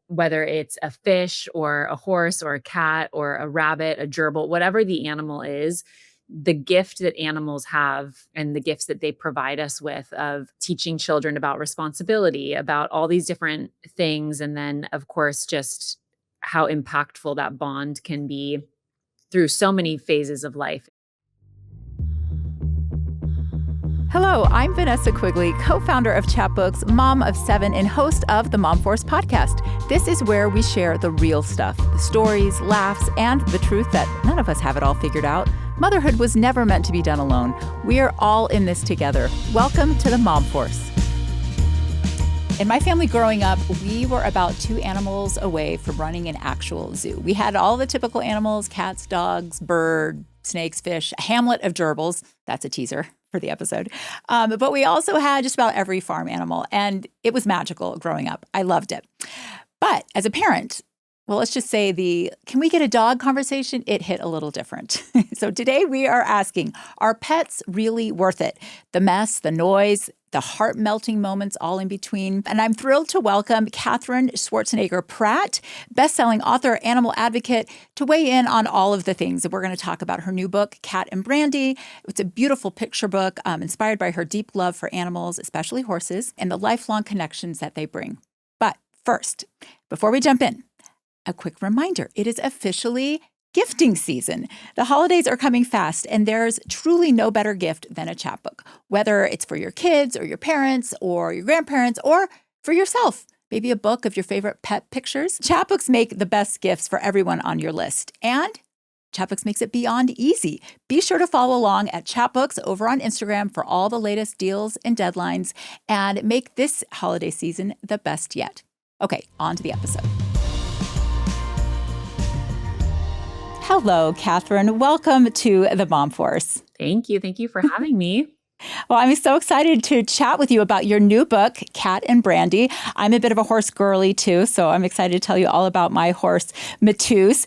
whether it's a fish or a horse or a cat or a rabbit, a gerbil, whatever the animal is, the gift that animals have and the gifts that they provide us with of teaching children about responsibility, about all these different things. And then, of course, just how impactful that bond can be through so many phases of life. Hello, I'm Vanessa Quigley, co-founder of Chapbooks, mom of 7, and host of the Mom Force podcast. This is where we share the real stuff, the stories, laughs, and the truth that none of us have it all figured out. Motherhood was never meant to be done alone. We are all in this together. Welcome to the Mom Force. In my family growing up, we were about 2 animals away from running an actual zoo. We had all the typical animals, cats, dogs, bird, snakes, fish, a hamlet of gerbils. That's a teaser for the episode. But we also had just about every farm animal, and it was magical growing up. I loved it. But as a parent, well, let's just say can we get a dog conversation? It hit a little different. So today we are asking, are pets really worth it? The mess, the noise, the heart-melting moments all in between. And I'm thrilled to welcome Katherine Schwarzenegger Pratt, best-selling author, animal advocate, to weigh in on all of the things. We're going to talk about her new book, Cat and Brandy. It's a beautiful picture book inspired by her deep love for animals, especially horses, and the lifelong connections that they bring. But first, before we jump in, a quick reminder, it is officially gifting season. The holidays are coming fast, and there's truly no better gift than a chapbook, whether it's for your kids or your parents or your grandparents or for yourself. Maybe a book of your favorite pet pictures. Chapbooks make the best gifts for everyone on your list. And Chapbooks makes it beyond easy. Be sure to follow along at Chapbooks over on Instagram for all the latest deals and deadlines, and make this holiday season the best yet. Okay, on to the episode. Hello, Katherine. Welcome to the Mom Force. Thank you. Thank you for having me. Well, I'm so excited to chat with you about your new book, Cat and Brandy. I'm a bit of a horse girly too, so I'm excited to tell you all about my horse, Matus.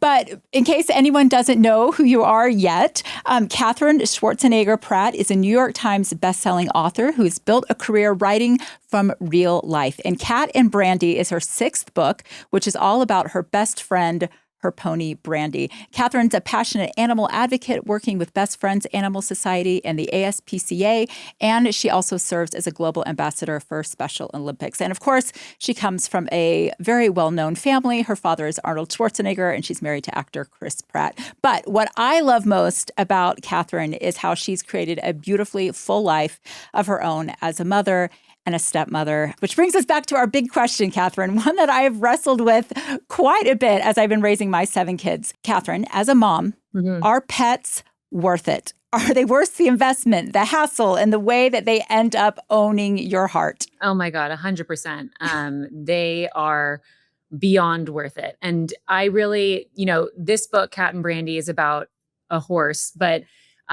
But in case anyone doesn't know who you are yet, Katherine Schwarzenegger Pratt is a New York Times bestselling author who's built a career writing from real life. And Cat and Brandy is her 6th book, which is all about her best friend, her pony, Brandy. Katherine's a passionate animal advocate working with Best Friends Animal Society and the ASPCA, and she also serves as a global ambassador for Special Olympics. And of course, she comes from a very well-known family. Her father is Arnold Schwarzenegger, and she's married to actor Chris Pratt. But what I love most about Katherine is how she's created a beautifully full life of her own as a mother and a stepmother, which brings us back to our big question, Katherine, one that I have wrestled with quite a bit as I've been raising my 7 kids. Katherine, as a mom, are pets worth it? Are they worth the investment, the hassle, and the way that they end up owning your heart? Oh my God, 100%. They are beyond worth it. And I really, this book, Cat and Brandy, is about a horse, but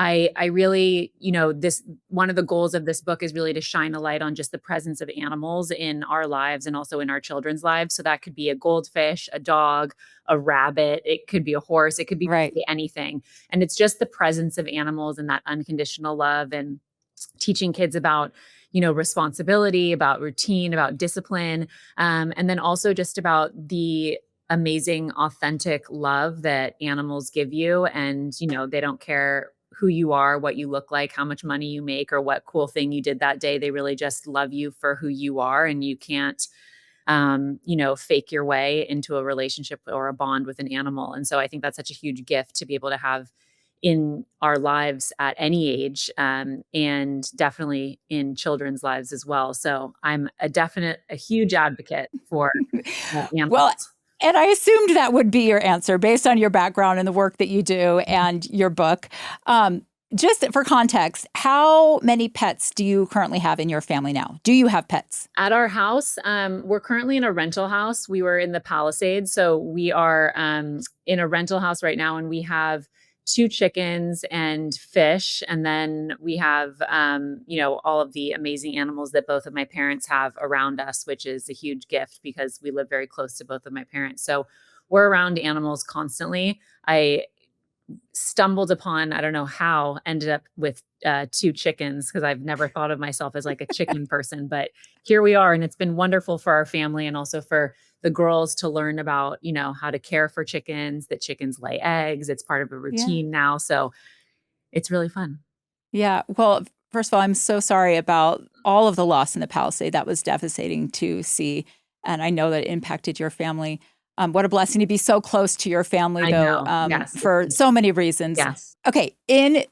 I really, this one of the goals of this book is really to shine a light on just the presence of animals in our lives and also in our children's lives. So that could be a goldfish, a dog, a rabbit. It could be a horse. It could be Right. really anything. And it's just the presence of animals and that unconditional love and teaching kids about responsibility, about routine, about discipline, and then also just about the amazing, authentic love that animals give you. And, they don't care who you are, what you look like, how much money you make, or what cool thing you did that day. They really just love you for who you are. And you can't, fake your way into a relationship or a bond with an animal. And so I think that's such a huge gift to be able to have in our lives at any age, and definitely in children's lives as well. So I'm a huge advocate for animals. Well, and I assumed that would be your answer based on your background and the work that you do and your book. Just for context, how many pets do you currently have in your family now? Do you have pets? At our house, we're currently in a rental house. We were in the Palisades, so we are in a rental house right now, and we have 2 chickens and fish. And then we have, all of the amazing animals that both of my parents have around us, which is a huge gift because we live very close to both of my parents. So we're around animals constantly. I stumbled upon, I don't know how, ended up with 2 chickens because I've never thought of myself as like a chicken person, but here we are. And it's been wonderful for our family and also for the girls to learn about, how to care for chickens, that chickens lay eggs. It's part of a Yeah. routine now. So it's really fun. Yeah. Well, first of all, I'm so sorry about all of the loss in the Palisade. That was devastating to see. And I know that it impacted your family. What a blessing to be so close to your family, I though, know. Yes. for so many reasons. Yes. Okay. In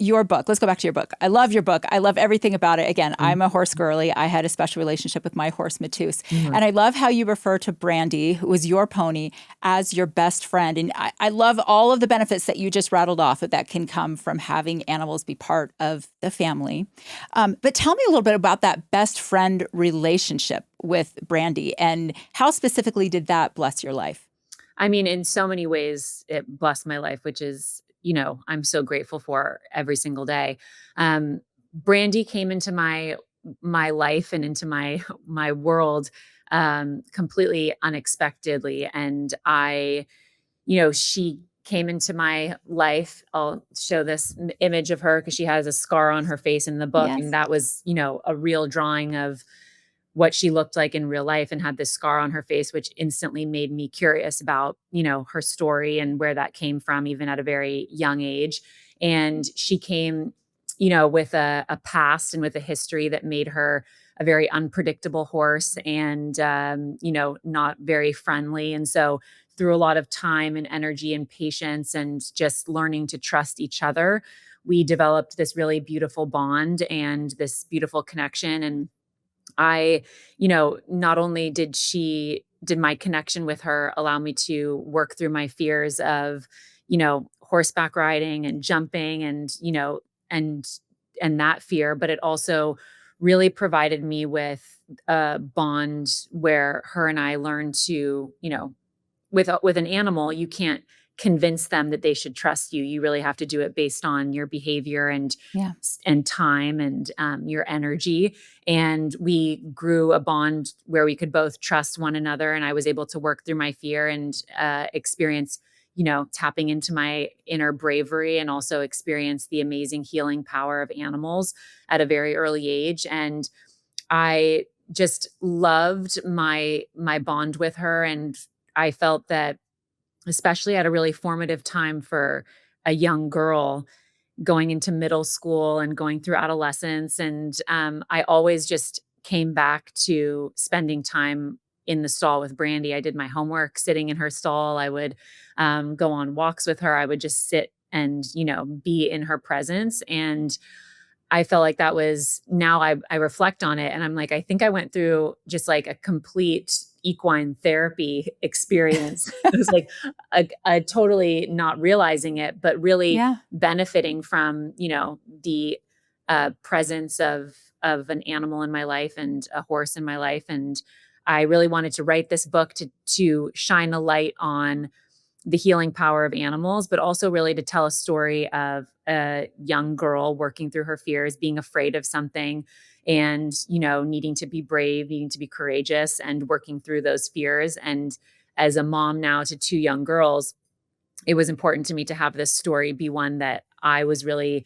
your book, let's go back to your book. I love your book. I love everything about it. Again, I'm a horse girly. I had a special relationship with my horse, Matus. Mhm. And I love how you refer to Brandy, who was your pony, as your best friend. And I love all of the benefits that you just rattled off that can come from having animals be part of the family. But tell me a little bit about that best friend relationship with Brandy, and how specifically did that bless your life? I mean, in so many ways, it blessed my life, which is, I'm so grateful for every single day. Brandy came into my life and into my my world completely unexpectedly, and she came into my life. I'll show this image of her because she has a scar on her face in the book, and Yes. that was, a real drawing of what she looked like in real life, and had this scar on her face, which instantly made me curious about, her story and where that came from, even at a very young age. And she came, with a past and with a history that made her a very unpredictable horse, and, not very friendly. And so, through a lot of time and energy and patience and just learning to trust each other, we developed this really beautiful bond and this beautiful connection. And I, not only did my connection with her allow me to work through my fears of, horseback riding and jumping and, and that fear, but it also really provided me with a bond where her and I learned to, with an animal, you can't convince them that they should trust you. You really have to do it based on your behavior and Yeah. time and your energy. And we grew a bond where we could both trust one another. And I was able to work through my fear and experience, tapping into my inner bravery, and also experience the amazing healing power of animals at a very early age. And I just loved my bond with her, and I felt that, especially at a really formative time for a young girl going into middle school and going through adolescence, and I always just came back to spending time in the stall with Brandy. I did my homework sitting in her stall. I would go on walks with her. I would just sit and, be in her presence. And I felt like that was, now I reflect on it and I'm like, I think I went through just like a complete equine therapy experience. It was like a totally not realizing it, but really Yeah. benefiting from, the presence of an animal in my life and a horse in my life. And I really wanted to write this book to shine a light on the healing power of animals, but also really to tell a story of a young girl working through her fears, being afraid of something, and, needing to be brave, needing to be courageous, and working through those fears. And as a mom now to two young girls, it was important to me to have this story be one that I was really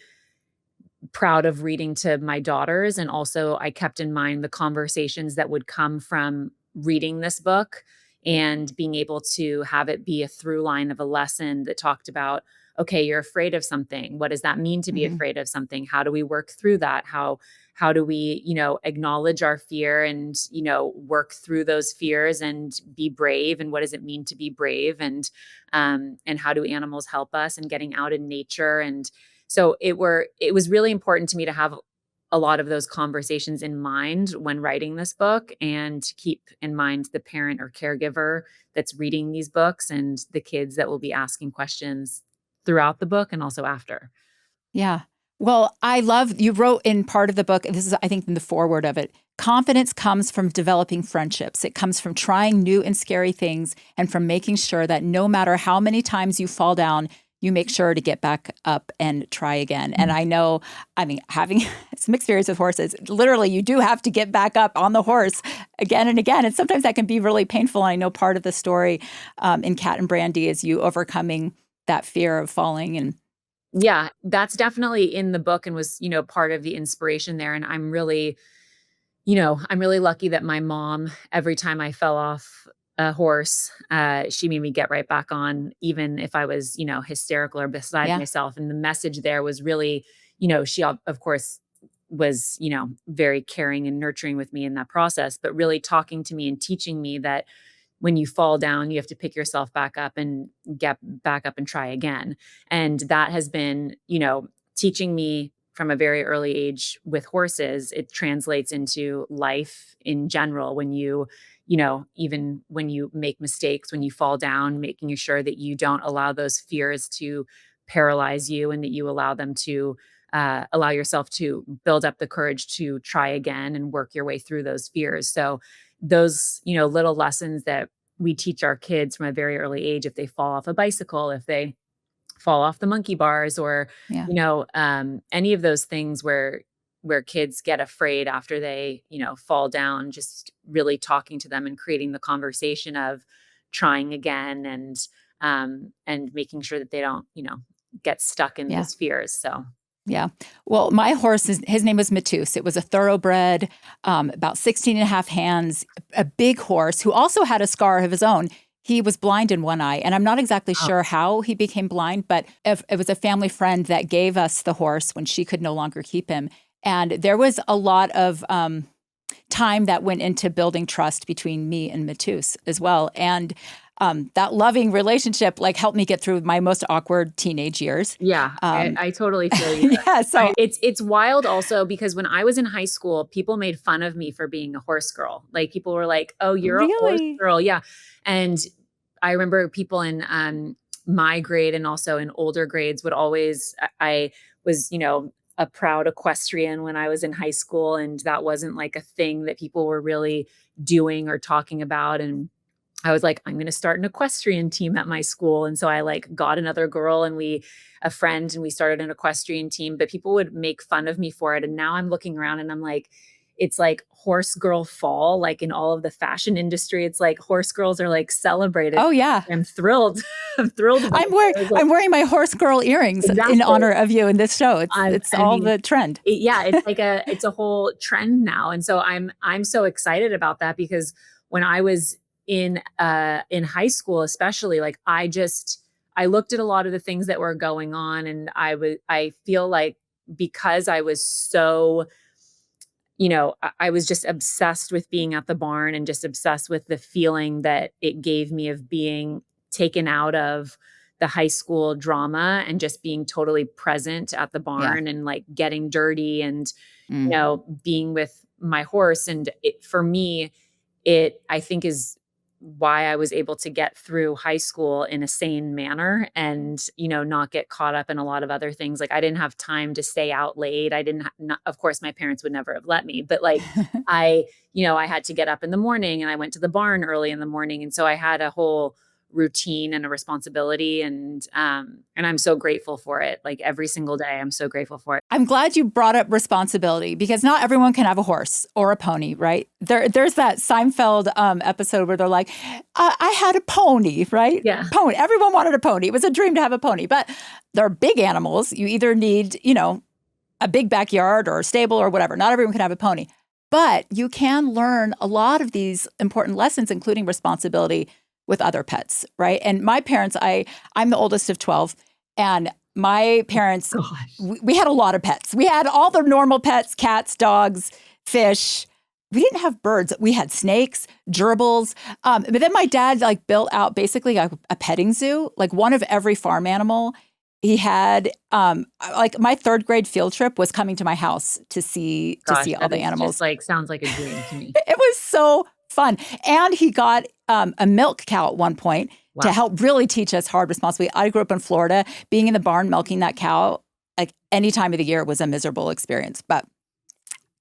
proud of reading to my daughters. And also, I kept in mind the conversations that would come from reading this book and being able to have it be a through line of a lesson that talked about, okay, you're afraid of something. What does that mean to be Mhm. afraid of something? How do we work through that? How do we, acknowledge our fear and, work through those fears and be brave? And what does it mean to be brave? And how do animals help us, and getting out in nature? And so it was really important to me to have a lot of those conversations in mind when writing this book, and to keep in mind the parent or caregiver that's reading these books, and the kids that will be asking questions throughout the book and also after. Yeah. Well, I love you wrote in part of the book, this is, I think, in the foreword of it. Confidence comes from developing friendships. It comes from trying new and scary things, and from making sure that no matter how many times you fall down, you make sure to get back up and try again. And I know, I mean, having some experience with horses, literally, you do have to get back up on the horse again and again. And sometimes that can be really painful. I know part of the story in Cat and Brandy is you overcoming that fear of falling. And Yeah, that's definitely in the book and was, part of the inspiration there. And I'm really lucky that my mom, every time I fell off a horse, she made me get right back on, even if I was, hysterical or beside Yeah. myself. And the message there was really, she of course was, very caring and nurturing with me in that process, but really talking to me and teaching me that when you fall down, you have to pick yourself back up and get back up and try again. And that has been, teaching me from a very early age with horses. It translates into life in general. When even when you make mistakes, when you fall down, making sure that you don't allow those fears to paralyze you, and that you allow them to allow yourself to build up the courage to try again and work your way through those fears. So those, little lessons that we teach our kids from a very early age, if they fall off a bicycle, if they fall off the monkey bars, or, Yeah. any of those things where kids get afraid after they, fall down, just really talking to them and creating the conversation of trying again, and making sure that they don't, get stuck in Yeah. those fears. So Yeah. Well, my horse, his name was Matus. It was a thoroughbred, about 16 and a half hands, a big horse who also had a scar of his own. He was blind in one eye, and I'm not exactly oh, sure how he became blind, but it was a family friend that gave us the horse when she could no longer keep him. And there was a lot of time that went into building trust between me and Matus as well. And that loving relationship helped me get through my most awkward teenage years. yeah, I totally feel you. Yeah. So It's wild also, because when I was in high school, people made fun of me for being a horse girl. Like, people were like, "Oh, you're a horse really, girl." Yeah. And I remember people in my grade and also in older grades would always, I was, a proud equestrian when I was in high school, and that wasn't like a thing that people were really doing or talking about. And I was like, I'm going to start an equestrian team at my school. And so I got another girl, and a friend, and we started an equestrian team, but people would make fun of me for it. And now I'm looking around and I'm like, it's like horse girl fall, like in all of the fashion industry. It's like horse girls are celebrated. oh yeah, I'm thrilled. I'm thrilled about it. I'm wearing my horse girl earrings Exactly. in honor of you in this show. It's I all mean, the trend. yeah, it's like it's a whole trend now. And so I'm so excited about that, because when I was in high school, especially, I looked at a lot of the things that were going on, and I feel like, because I was so, I was just obsessed with being at the barn, and just obsessed with the feeling that it gave me of being taken out of the high school drama and just being totally present at the Yeah. barn, and getting dirty, and, Mm. being with my horse. And for me, I think, is why I was able to get through high school in a sane manner, and, not get caught up in a lot of other things. Like, I didn't have time to stay out late. I didn't, of course, my parents would never have let me, but I, I had to get up in the morning, and I went to the barn early in the morning. And so I had a whole routine and a responsibility, and I'm so grateful for it. Like, every single day, I'm so grateful for it. I'm glad you brought up responsibility, because not everyone can have a horse or a pony, right? There's that Seinfeld episode where they're like, I had a pony, right? Yeah. Pony. Everyone wanted a pony. It was a dream to have a pony, but they're big animals. You either need, a big backyard or a stable or whatever. Not everyone can have a pony, but you can learn a lot of these important lessons, including responsibility with other pets, right? And my parents, I'm the oldest of 12, and my parents, Gosh. we had a lot of pets. We had all the normal pets: cats, dogs, fish. We didn't have birds. We had snakes, gerbils. But then my dad built out basically a petting zoo, one of every farm animal. He had my third grade field trip was coming to my house to see Gosh, all the that is animals. just sounds like a dream to me. It was so fun. And he got a milk cow at one point to help really teach us hard responsibility. I grew up in Florida. Being in the barn milking that cow, any time of the year, was a miserable experience, but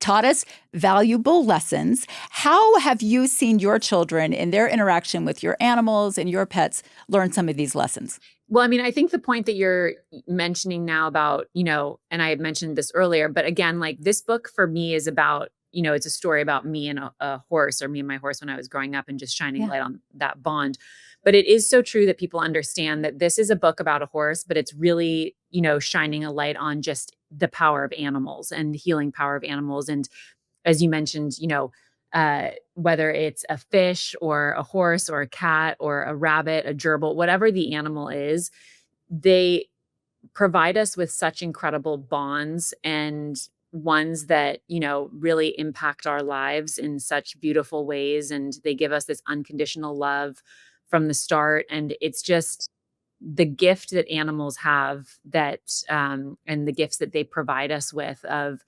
taught us valuable lessons. How have you seen your children in their interaction with your animals and your pets learn some of these lessons? Well, I mean, I think the point that you're mentioning now about, and I had mentioned this earlier, but again, this book for me is about, it's a story about me and a horse, or me and my horse when I was growing up, and just shining light on that bond. But it is so true that people understand that this is a book about a horse, but it's really, shining a light on just the power of animals and the healing power of animals. And as you mentioned, whether it's a fish or a horse or a cat or a rabbit, a gerbil, whatever the animal is, they provide us with such incredible bonds and ones that, really impact our lives in such beautiful ways. And they give us this unconditional love from the start. And it's just the gift that animals have and the gifts that they provide us with of,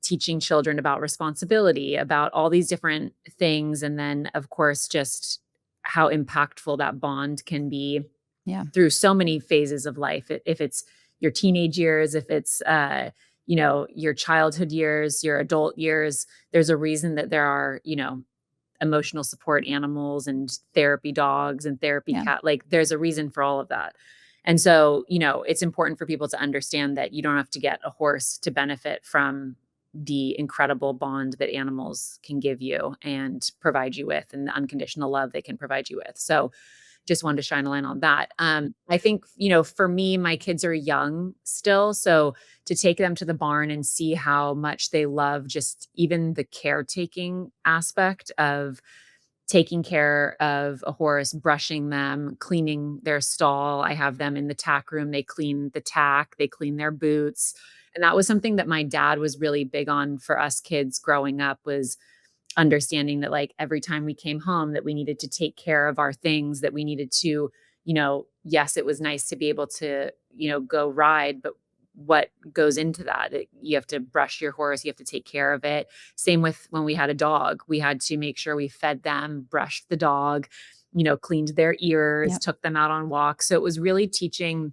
teaching children about responsibility, about all these different things. And then, of course, just how impactful that bond can be Yeah. through so many phases of life. If it's your teenage years, if it's, your childhood years, your adult years, there's a reason that there are, emotional support animals and therapy dogs and therapy Yeah. cat. Like there's a reason for all of that. And so, it's important for people to understand that you don't have to get a horse to benefit from the incredible bond that animals can give you and provide you with, and the unconditional love they can provide you with. So just wanted to shine a light on that. I think, for me, my kids are young still. So to take them to the barn and see how much they love just even the caretaking aspect of taking care of a horse, brushing them, cleaning their stall. I have them in the tack room. They clean the tack, they clean their boots. And that was something that my dad was really big on for us kids growing up, was understanding that like every time we came home that we needed to take care of our things, that we needed to, yes, it was nice to be able to, go ride, but what goes into that? You have to brush your horse, you have to take care of it. Same with when we had a dog, we had to make sure we fed them, brushed the dog, cleaned their ears, Yep. took them out on walks. So it was really teaching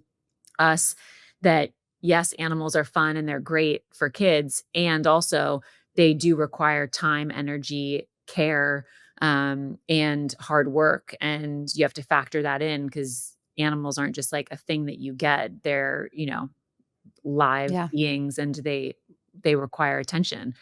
us that yes, animals are fun and they're great for kids. And also they do require time, energy, care, and hard work. And you have to factor that in because animals aren't just like a thing that you get. They're, live Yeah. beings, and they require attention.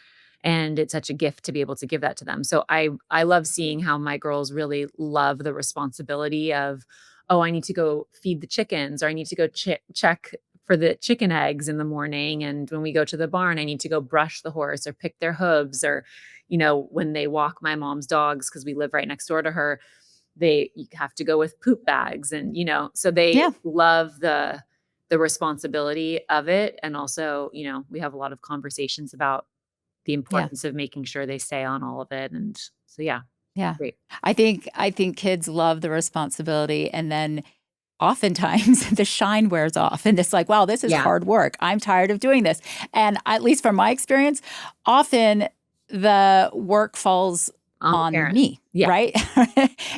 And it's such a gift to be able to give that to them. So I love seeing how my girls really love the responsibility of, oh, I need to go feed the chickens, or I need to go check for the chicken eggs in the morning. And when we go to the barn, I need to go brush the horse or pick their hooves, or, when they walk my mom's dogs, because we live right next door to her, they have to go with poop bags. And, so they Yeah. love the responsibility of it. And also, we have a lot of conversations about the Yeah. importance of making sure they stay on all of it. And so, yeah, Yeah. great. I think kids love the responsibility, and then oftentimes the shine wears off and it's like, wow, this is Yeah. hard work. I'm tired of doing this. And at least from my experience, often the work falls On the on parent. me, Yeah. right?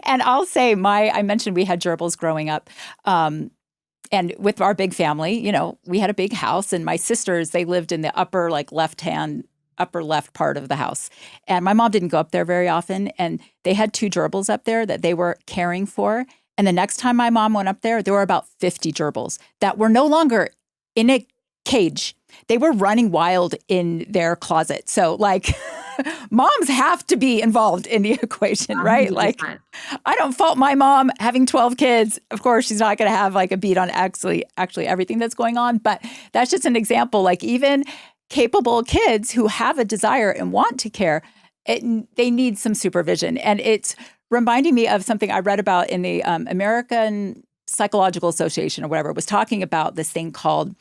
And I'll say I mentioned we had gerbils growing up. And with our big family, we had a big house, and my sisters, they lived in the upper, like upper left part of the house. And my mom didn't go up there very often. And they had two gerbils up there that they were caring for. And the next time my mom went up there were about 50 gerbils that were no longer in a cage. They were running wild in their closet. So, like, moms have to be involved in the equation, right? Like, 100%. I don't fault my mom having 12 kids. Of course, she's not going to have like a beat on actually everything that's going on. But that's just an example. Like, even capable kids who have a desire and want to care, they need some supervision. And it's reminding me of something I read about in the American Psychological Association or whatever. It was talking about this thing called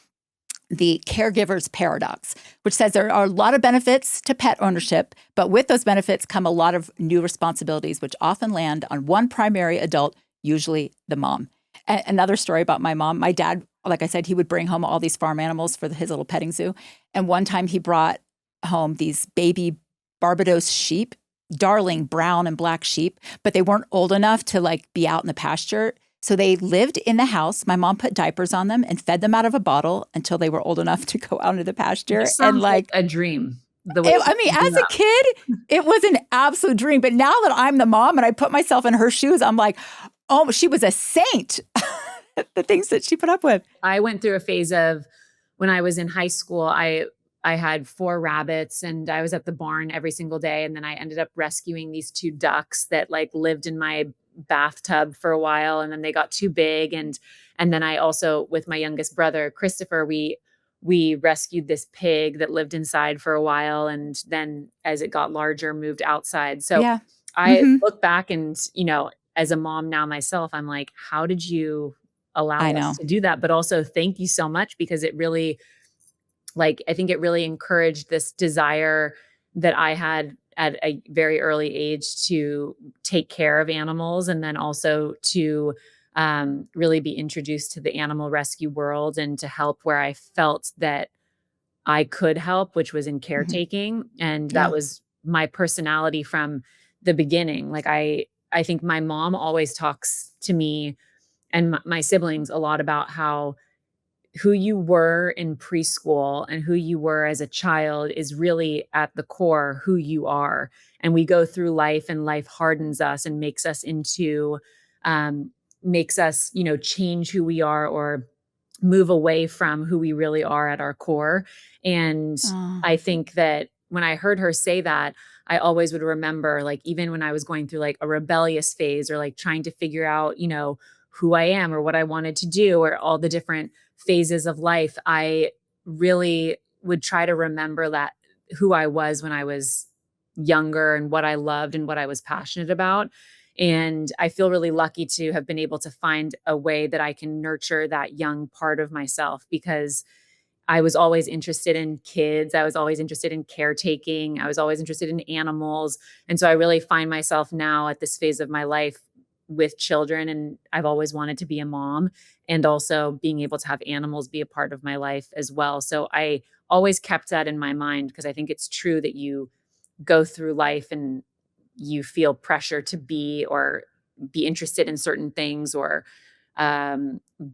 the caregiver's paradox, which says there are a lot of benefits to pet ownership, but with those benefits come a lot of new responsibilities, which often land on one primary adult, usually the mom. Another story about my mom, my dad, like I said, he would bring home all these farm animals for his little petting zoo. And one time he brought home these baby Barbados sheep, darling brown and black sheep, but they weren't old enough to like be out in the pasture. So they lived in the house. My mom put diapers on them and fed them out of a bottle until they were old enough to go out into the pasture. This And sounds like a dream. The way I mean, as a kid, it was an absolute dream. But now that I'm the mom and I put myself in her shoes, I'm like, oh, she was a saint. The things that she put up with. I went through a phase of when I was in high school, I had 4 rabbits, and I was at the barn every single day. And then I ended up rescuing these 2 ducks that like lived in my bathtub for a while, and then they got too big. And then I also, with my youngest brother, Christopher, we we rescued this pig that lived inside for a while, and then as it got larger, moved outside. So Yeah. I Hmm. look back and, as a mom now myself, I'm like, how did you allow I us know. to do that? But also thank you so much, because it really, like, I think it really encouraged this desire that I had at a very early age to take care of animals, and then also to really be introduced to the animal rescue world and to help where I felt that I could help, which was in Hmm. caretaking. And that Yeah. was my personality from the beginning. Like, I think my mom always talks to me and my siblings a lot about how who you were in preschool and who you were as a child is really at the core who you are. And we go through life, and life hardens us and makes us into, um, makes us, change who we are, or move away from who we really are at our core. And Oh. I think that when I heard her say that, I always would remember, like, even when I was going through like a rebellious phase, or like trying to figure out, who I am or what I wanted to do, or all the different phases of life, I really would try to remember that who I was when I was younger, and what I loved and what I was passionate about. And I feel really lucky to have been able to find a way that I can nurture that young part of myself, because I was always interested in kids. I was always interested in caretaking. I was always interested in animals. And so I really find myself now at this phase of my life with children. And I've always wanted to be a mom, and also being able to have animals be a part of my life as well. So I always kept that in my mind, because I think it's true that you go through life and you feel pressure to be, or be interested in certain things, or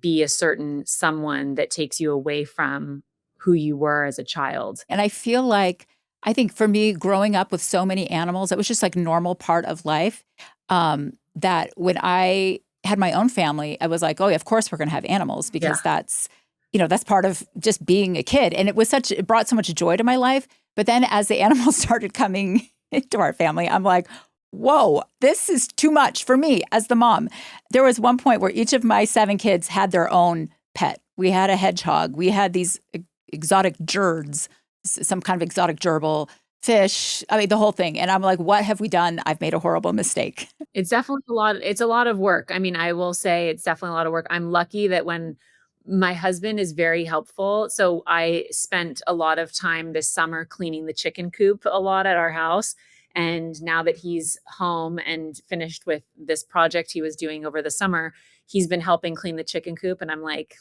be a certain someone that takes you away from who you were as a child. And I feel like, I think for me, growing up with so many animals, it was just like normal part of life. That when I had my own family, I was like, oh, yeah, of course we're going to have animals, Yeah. because that's part of just being a kid. And it brought so much joy to my life. But then as the animals started coming into our family, I'm like, whoa, this is too much for me as the mom. There was one point where each of my 7 kids had their own pet. We had a hedgehog. We had these exotic gerds, some kind of exotic gerbil, fish. I mean, the whole thing. And I'm like, what have we done? I've made a horrible mistake. It's a lot of work. I mean, I will say it's definitely a lot of work. I'm lucky that when my husband is very helpful. So I spent a lot of time this summer cleaning the chicken coop a lot at our house. And now that he's home and finished with this project he was doing over the summer, he's been helping clean the chicken coop. And I'm like,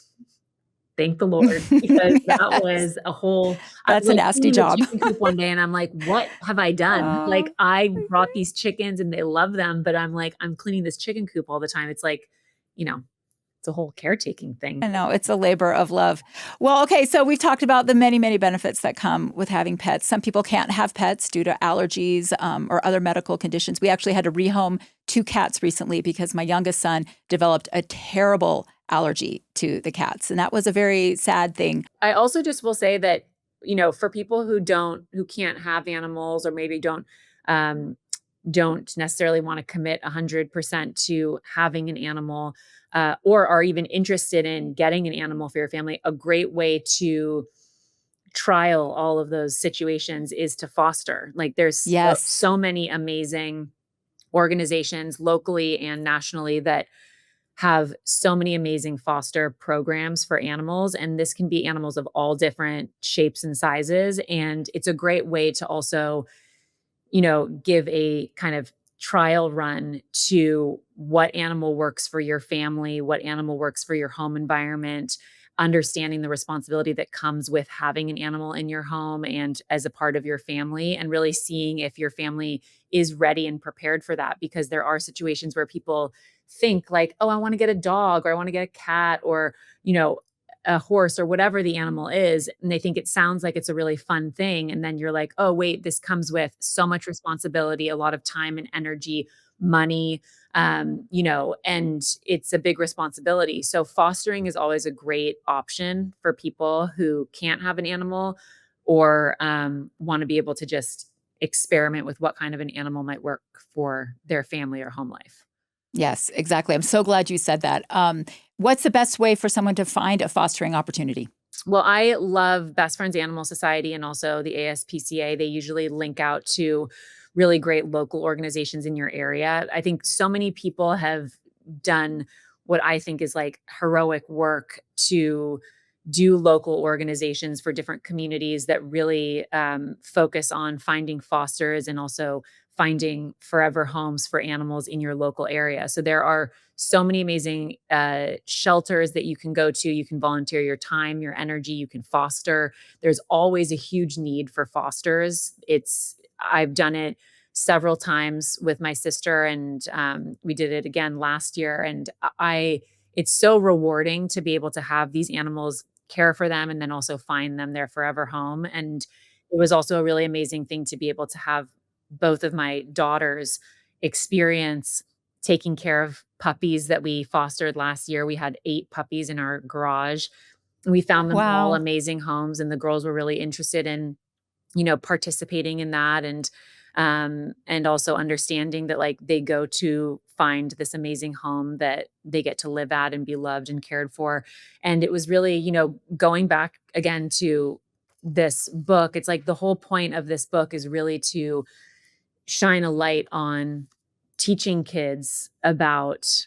thank the Lord, because that Yes. was a whole I was, That's a like, nasty cleaning the job. chicken coop one day, and I'm like, "What have I done?" Like, Oh, I brought okay. these chickens and they love them, but I'm like, "I'm cleaning this chicken coop all the time." It's like, you know, it's a whole caretaking thing. I know, it's a labor of love. Well, okay, so we've talked about the many, many benefits that come with having pets. Some people can't have pets due to allergies or other medical conditions. We actually had to rehome 2 cats recently because my youngest son developed a terrible allergy to the cats, and that was a very sad thing. I also just will say that, for people who can't have animals, or maybe um, don't necessarily wanna commit 100% to having an animal, or are even interested in getting an animal for your family, a great way to trial all of those situations is to foster. Like, there's Yes. so many amazing organizations locally and nationally that have so many amazing foster programs for animals, and this can be animals of all different shapes and sizes, and it's a great way to also, give a kind of trial run to what animal works for your family, what animal works for your home environment, understanding the responsibility that comes with having an animal in your home and as a part of your family, and really seeing if your family is ready and prepared for that. Because there are situations where people think like, oh, I want to get a dog, or I want to get a cat, or, you know, a horse, or whatever the animal is, and they think it sounds like it's a really fun thing, and then you're like, "Oh, wait, this comes with so much responsibility, a lot of time and energy, money, and it's a big responsibility." So fostering is always a great option for people who can't have an animal, or wanna be able to just experiment with what kind of an animal might work for their family or home life. Yes, exactly. I'm so glad you said that. What's the best way for someone to find a fostering opportunity? Well, I love Best Friends Animal Society and also the ASPCA. They usually link out to really great local organizations in your area. I think so many people have done what I think is like heroic work to do local organizations for different communities that really focus on finding fosters and also finding forever homes for animals in your local area. So there are so many amazing shelters that you can go to. You can volunteer your time, your energy, you can foster. There's always a huge need for fosters. I've done it several times with my sister, and we did it again last year. And it's so rewarding to be able to have these animals, care for them, and then also find them their forever home. And it was also a really amazing thing to be able to have both of my daughters experience taking care of puppies that we fostered last year. We had 8 puppies in our garage. We found them all Wow. amazing homes, and the girls were really interested in, participating in that, and also understanding that, like, they go to find this amazing home that they get to live at and be loved and cared for. And it was really, going back again to this book, it's like the whole point of this book is really to shine a light on teaching kids about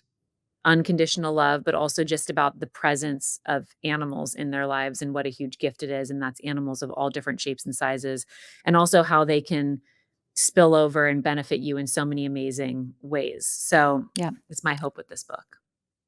unconditional love, but also just about the presence of animals in their lives and what a huge gift it is. And that's animals of all different shapes and sizes, and also how they can spill over and benefit you in so many amazing ways. So Yeah. it's my hope with this book.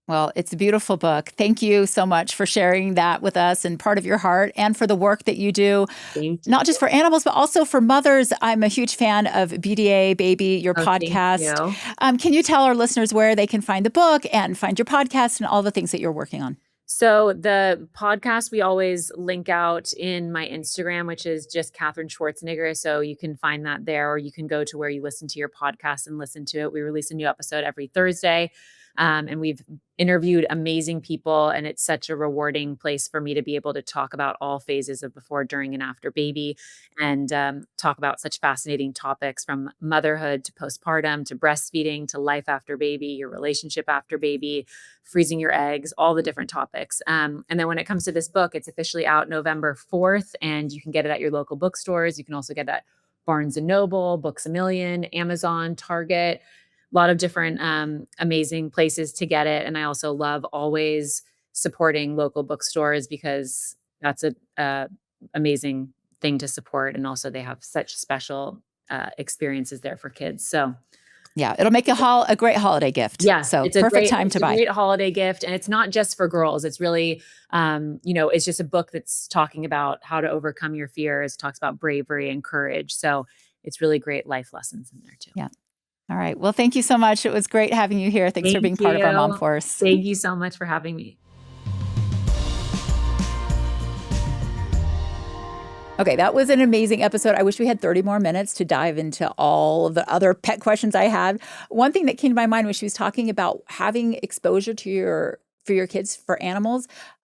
Well, it's a beautiful book. Thank you so much for sharing that with us and part of your heart, and for the work that you do, Thank you. not just for animals, but also for mothers. I'm a huge fan of BDA Baby, your Oh, thank podcast. you. Can you tell our listeners where they can find the book and find your podcast and all the things that you're working on? So the podcast, we always link out in my Instagram, which is just Katherine Schwarzenegger. So you can find that there, or you can go to where you listen to your podcast and listen to it. We release a new episode every Thursday. And we've interviewed amazing people, and it's such a rewarding place for me to be able to talk about all phases of before, during, and after baby, and talk about such fascinating topics from motherhood to postpartum to breastfeeding to life after baby, your relationship after baby, freezing your eggs, all the different topics. And then when it comes to this book, it's officially out November 4th, and you can get it at your local bookstores. You can also get it at Barnes and Noble, Books a Million, Amazon, Target, a lot of different amazing places to get it. And I also love always supporting local bookstores, because that's a amazing thing to support. And also they have such special experiences there for kids. So Yeah, it'll make a great holiday gift. yeah, So perfect time it's to a buy. great holiday gift. And it's not just for girls. It's really, it's just a book that's talking about how to overcome your fears, talks about bravery and courage. So it's really great life lessons in there too. Yeah. All right. Well, thank you so much. It was great having you here. Thanks for being Thank part of our Mom you. Force. Thank you so much for having me. Okay, that was an amazing episode. I wish we had 30 more minutes to dive into all of the other pet questions I had. One thing that came to my mind when she was talking about having exposure to for your kids for animals,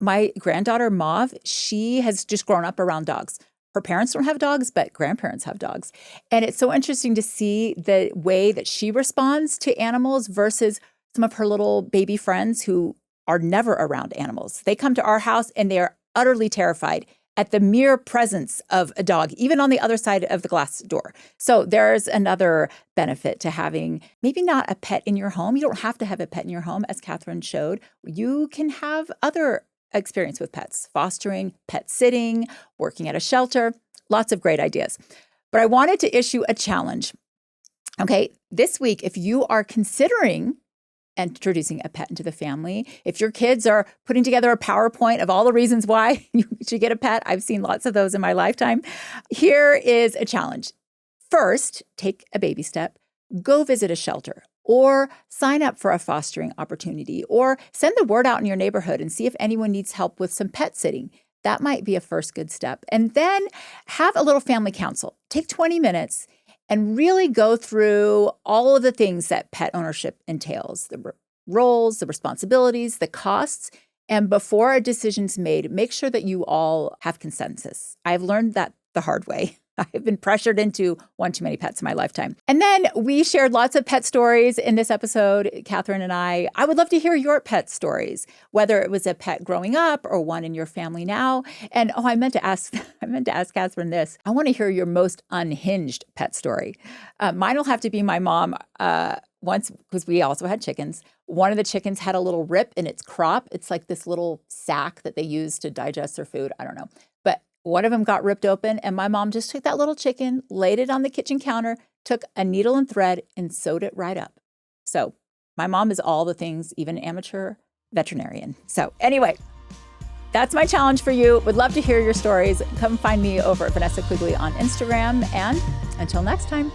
my granddaughter Mauve, she has just grown up around dogs. Her parents don't have dogs, but grandparents have dogs. And it's so interesting to see the way that she responds to animals versus some of her little baby friends who are never around animals. They come to our house and they are utterly terrified at the mere presence of a dog, even on the other side of the glass door. So there's another benefit to having maybe not a pet in your home. You don't have to have a pet in your home, as Katherine showed. You can have other experience with pets, fostering, pet sitting, working at a shelter, lots of great ideas. But I wanted to issue a challenge. Okay, this week, if you are considering introducing a pet into the family, if your kids are putting together a PowerPoint of all the reasons why you should get a pet, I've seen lots of those in my lifetime. Here is a challenge. First, take a baby step, go visit a shelter, or sign up for a fostering opportunity, or send the word out in your neighborhood and see if anyone needs help with some pet sitting. That might be a first good step. And then have a little family council. Take 20 minutes and really go through all of the things that pet ownership entails, the roles, the responsibilities, the costs. And before a decision's made, make sure that you all have consensus. I've learned that the hard way. I've been pressured into one too many pets in my lifetime. And then we shared lots of pet stories in this episode, Katherine and I. I would love to hear your pet stories, whether it was a pet growing up or one in your family now. And I meant to ask Katherine this. I want to hear your most unhinged pet story. Mine will have to be my mom. Once, because we also had chickens, one of the chickens had a little rip in its crop. It's like this little sack that they use to digest their food. I don't know. But one of them got ripped open, and my mom just took that little chicken, laid it on the kitchen counter, took a needle and thread, and sewed it right up. So my mom is all the things, even amateur veterinarian. So anyway, that's my challenge for you. Would love to hear your stories. Come find me over at Vanessa Quigley on Instagram. And until next time.